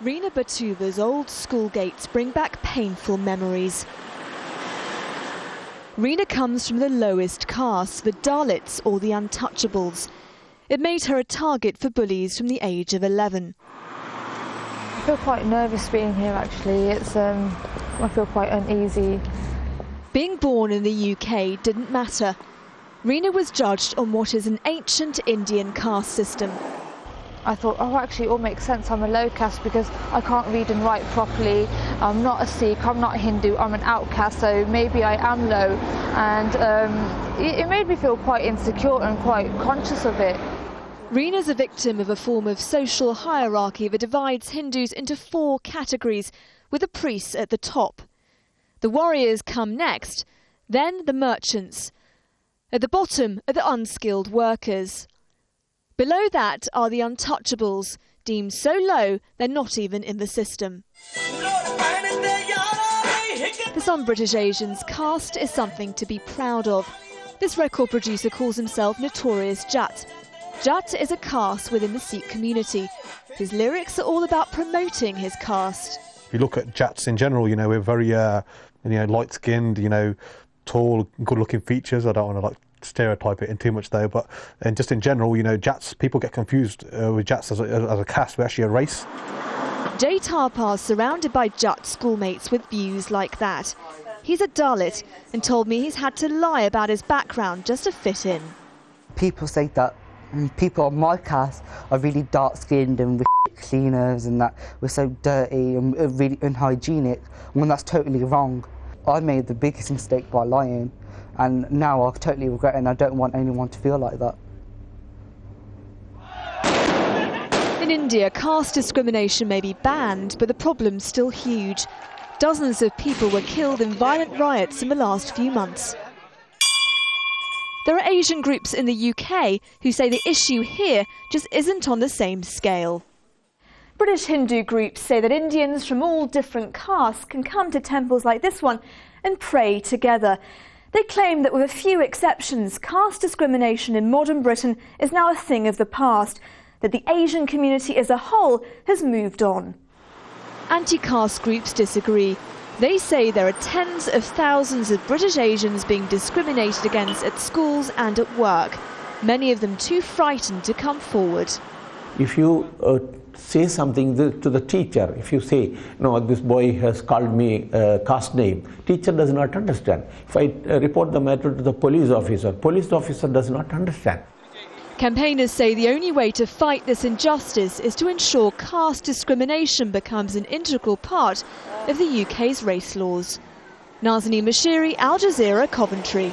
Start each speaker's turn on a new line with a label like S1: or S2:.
S1: REENA BATURA's old school gates bring back painful memories. REENA comes from the lowest caste, the Dalits or the untouchables. It made her a target for bullies from the age of 11.
S2: I feel quite nervous being here actually. I feel quite uneasy.
S1: Being born in the UK didn't matter. REENA was judged on what is an ancient Indian caste system.
S2: I thought, oh, actually it all makes sense. I'm a low caste because I can't read and write properly. I'm not a Sikh, I'm not a Hindu, I'm an outcast, so maybe I am low. And it made me feel quite insecure and quite conscious of it.
S1: REENA's a victim of a form of social hierarchy that divides Hindus into 4 categories, with the priests at the top. The warriors come next, then the merchants. At the bottom are the unskilled workers. Below that are the untouchables, deemed so low they're not even in the system. For some British Asians, caste is something to be proud of. This record producer calls himself Notorious JUTT. JUTT is a caste within the Sikh community. His lyrics are all about promoting his caste.
S3: If you look at JUTTs in general, we're very light-skinned, tall, good-looking features. I don't want to stereotype it in too much though, but just in general, JUTTs, people get confused with JUTTs as a caste. We're actually a race.
S1: Jay Tarpar's surrounded by JUTT schoolmates with views like that. He's a Dalit and told me he's had to lie about his background just to fit in.
S4: People say that people of my caste are really dark-skinned and cleaners and that we're so dirty and really unhygienic, when that's totally wrong. I made the biggest mistake by lying, and now I totally regret it, and I don't want anyone to feel like that.
S1: In India, caste discrimination may be banned, but the problem's still huge. Dozens of people were killed in violent riots in the last few months. There are Asian groups in the UK who say the issue here just isn't on the same scale. British Hindu groups say that Indians from all different castes can come to temples like this one and pray together. They claim that with a few exceptions, caste discrimination in modern Britain is now a thing of the past, that the Asian community as a whole has moved on. Anti-caste groups disagree. They say there are tens of thousands of British Asians being discriminated against at schools and at work, many of them too frightened to come forward.
S5: If you say something to the teacher, if you say, no, this boy has called me a caste name, teacher does not understand. If I report the matter to the police officer does not understand.
S1: Campaigners say the only way to fight this injustice is to ensure caste discrimination becomes an integral part of the UK's race laws. Nazanine Moshiri, Al Jazeera, Coventry.